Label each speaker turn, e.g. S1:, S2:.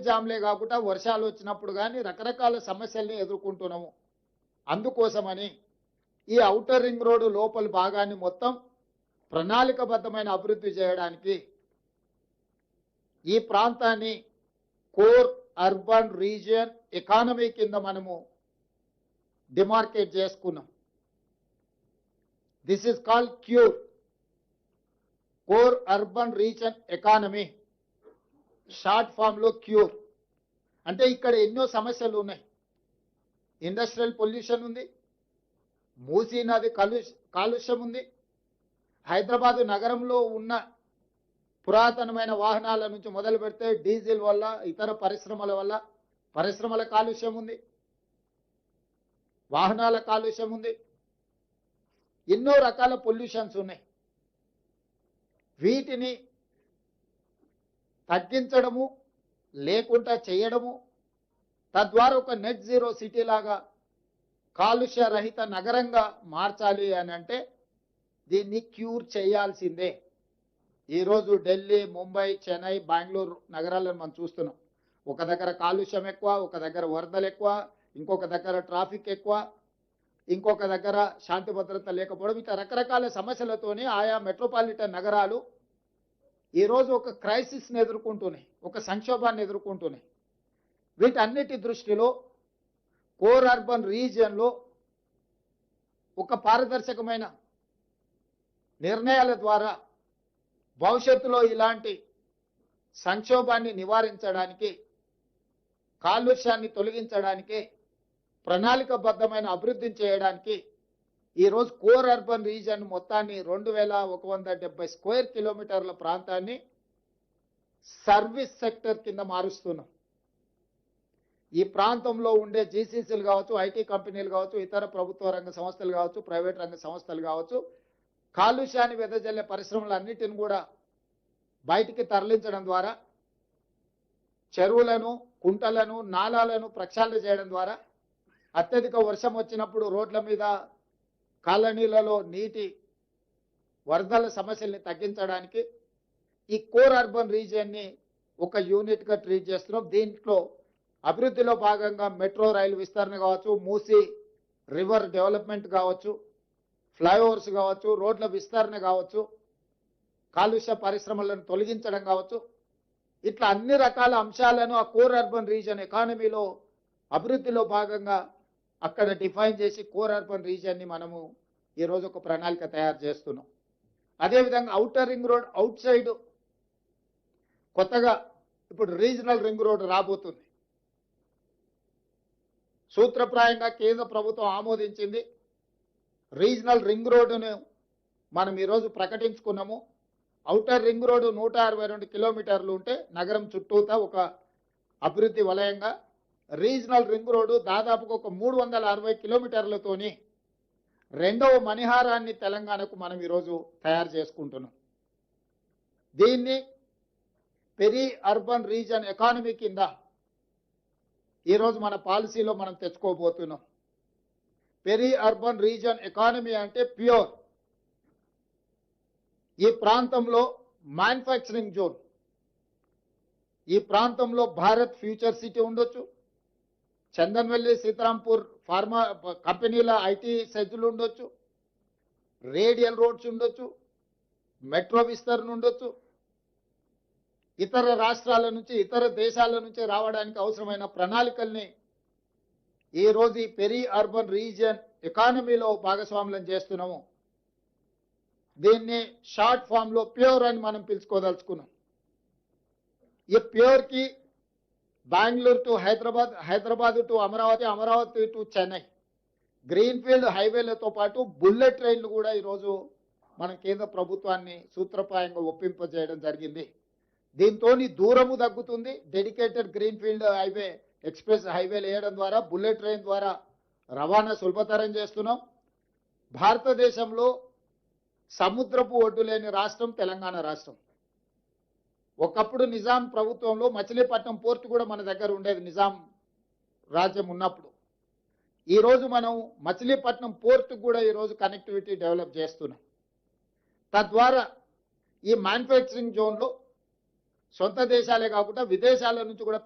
S1: జామ్లే కాకుండా వర్షాలు వచ్చినప్పుడు కానీ రకరకాల సమస్యల్ని ఎదుర్కొంటున్నాము. అందుకోసమని ఈ ఔటర్ రింగ్ రోడ్డు లోపలి భాగాన్ని మొత్తం ప్రణాళికబద్ధమైన అభివృద్ధి చేయడానికి ఈ ప్రాంతాన్ని కోర్ అర్బన్ రీజియన్ ఎకానమీ కింద మనము డిమార్కేట్ చేసుకున్నాం. This is called CURE, core urban region economy, short form లో క్యూర్. అంటే ఇక్కడ ఎన్నో సమస్యలు ఉన్నాయి. ఇండస్ట్రియల్ పొల్యూషన్ ఉంది, మూసీ నది కాలుష్యం ఉంది, హైదరాబాద్ నగరంలో ఉన్న పురాతనమైన వాహనాల నుంచి మొదలు పెడితే డీజిల్ వల్ల ఇతర పరిశ్రమల వల్ల పరిశ్రమల కాలుష్యం ఉంది, వాహనాల కాలుష్యం ఉంది, ఎన్నో రకాల పొల్యూషన్స్ ఉన్నాయి. వీటిని తగ్గించడము లేకుండా చేయడము, తద్వారా ఒక నెట్ జీరో సిటీ లాగా కాలుష్య రహిత నగరంగా మార్చాలి అని అంటే దీన్ని క్యూర్ చేయాల్సిందే. ఈరోజు ఢిల్లీ, ముంబై, చెన్నై, బెంగళూరు నగరాలను మనం చూస్తున్నాం. ఒక దగ్గర కాలుష్యం ఎక్కువ, ఒక దగ్గర వరదలు ఎక్కువ, ఇంకొక దగ్గర ట్రాఫిక్ ఎక్కువ, ఇంకొక దగ్గర శాంతి భద్రత లేకపోవడం, ఇట్లా రకరకాల సమస్యలతోని ఆయా మెట్రోపాలిటన్ నగరాలు ఈరోజు ఒక క్రైసిస్ని ఎదుర్కొంటున్నాయి, ఒక సంక్షోభాన్ని ఎదుర్కొంటున్నాయి. వీటన్నిటి దృష్టిలో కోర్ అర్బన్ రీజియన్లో ఒక పారదర్శకమైన నిర్ణయాల ద్వారా భవిష్యత్తులో ఇలాంటి సంక్షోభాన్ని నివారించడానికి, కాలుష్యాన్ని తొలగించడానికి, ప్రణాళికబద్ధమైన అభివృద్ధిని చేయడానికి ఈరోజు కోర్ అర్బన్ రీజియన్ మొత్తాన్ని 2170 స్క్వేర్ కిలోమీటర్ల ప్రాంతాన్ని సర్వీస్ సెక్టర్ కింద మారుస్తున్నాం. ఈ ప్రాంతంలో ఉండే జీసీసీలు కావచ్చు, ఐటీ కంపెనీలు కావచ్చు, ఇతర ప్రభుత్వ రంగ సంస్థలు కావచ్చు, ప్రైవేట్ రంగ సంస్థలు కావచ్చు, కాలుష్యాన్ని వెదజల్లే పరిశ్రమలన్నిటిని కూడా బయటికి తరలించడం ద్వారా, చెరువులను, కుంటలను, నాలాలను ప్రక్షాళన చేయడం ద్వారా అత్యధిక వర్షం వచ్చినప్పుడు రోడ్ల మీద, కాలనీలలో నీటి వరదల సమస్యల్ని తగ్గించడానికి ఈ కోర్ అర్బన్ రీజియన్ని ఒక యూనిట్గా ట్రీట్ చేస్తున్నాం. దీంట్లో అభివృద్ధిలో భాగంగా మెట్రో రైలు విస్తరణ కావచ్చు, మూసీ రివర్ డెవలప్మెంట్ కావచ్చు, ఫ్లైఓవర్స్ కావచ్చు, రోడ్ల విస్తరణ కావచ్చు, కాలుష్య పరిశ్రమలను తొలగించడం కావచ్చు, ఇట్లా అన్ని రకాల అంశాలను ఆ కోర్ అర్బన్ రీజియన్ ఎకానమీలో అభివృద్ధిలో భాగంగా అక్కడ డిఫైన్ చేసి కోర్ అర్బన్ రీజియన్ని మనము ఈరోజు ఒక ప్రణాళిక తయారు చేస్తున్నాం. అదేవిధంగా outer ring road out side కొత్తగా ఇప్పుడు రీజనల్ రింగ్ రోడ్ రాబోతుంది. సూత్రప్రాయంగా కేంద్ర ప్రభుత్వం ఆమోదించింది. రీజనల్ రింగ్ రోడ్డును మనం ఈరోజు ప్రకటించుకున్నాము. ఔటర్ రింగ్ రోడ్డు 162 కిలోమీటర్లు ఉంటే నగరం చుట్టూతా ఒక అభివృద్ధి వలయంగా, రీజనల్ రింగ్ రోడ్డు దాదాపుగా ఒక 360 కిలోమీటర్లతోని రెండవ మణిహారాన్ని తెలంగాణకు మనం ఈరోజు తయారు చేసుకుంటున్నాం. దీన్ని పెరి అర్బన్ రీజన్ ఎకానమీ కింద ఈరోజు మన పాలసీలో మనం తెచ్చుకోబోతున్నాం. పెరి అర్బన్ రీజన్ ఎకానమీ అంటే ప్యూర్. ఈ ప్రాంతంలో మ్యానుఫ్యాక్చరింగ్ జోన్, ఈ ప్రాంతంలో భారత్ ఫ్యూచర్ సిటీ ఉండొచ్చు, చందన్వెల్లి, సీతారాంపూర్ ఫార్మా కంపెనీల ఐటీ సెజ్లు ఉండొచ్చు, రేడియల్ రోడ్స్ ఉండొచ్చు, మెట్రో విస్తరణ ఉండొచ్చు, ఇతర రాష్ట్రాల నుంచి, ఇతర దేశాల నుంచి రావడానికి అవసరమైన ప్రణాళికల్ని ఈరోజు ఈ పెరి అర్బన్ రీజియన్ ఎకానమీలో భాగస్వామ్యం చేస్తున్నాము. దీన్ని షార్ట్ ఫామ్ లో ప్యూర్ అని మనం పిలుచుకోదలుచుకున్నాం. ఈ ప్యూర్ కి Bengaluru to Hyderabad, Hyderabad to Amaravati, Amaravati to Chennai greenfield హైవేలతో పాటు బుల్లెట్ ట్రైన్లు కూడా ఈరోజు మన కేంద్ర ప్రభుత్వాన్ని సూత్రప్రాయంగా ఒప్పింపజేయడం జరిగింది. దీంతో దూరము తగ్గుతుంది. డెడికేటెడ్ గ్రీన్ఫీల్డ్ హైవే, ఎక్స్ప్రెస్ హైవేలు వేయడం ద్వారా, బుల్లెట్ ట్రైన్ ద్వారా రవాణా సులభతరం చేస్తున్నాం. భారతదేశంలో సముద్రపు ఒడ్డు లేని రాష్ట్రం తెలంగాణ రాష్ట్రం. ఒకప్పుడు నిజాం ప్రభుత్వంలో మచిలీపట్నం పోర్టు కూడా మన దగ్గర ఉండేది, నిజాం రాజ్యం ఉన్నప్పుడు. ఈరోజు మనం మచిలీపట్నం పోర్టు కూడా ఈరోజు కనెక్టివిటీ డెవలప్ చేస్తున్నాం. తద్వారా ఈ మ్యానుఫ్యాక్చరింగ్ జోన్లో సొంత దేశాలే కాకుండా విదేశాల నుంచి కూడా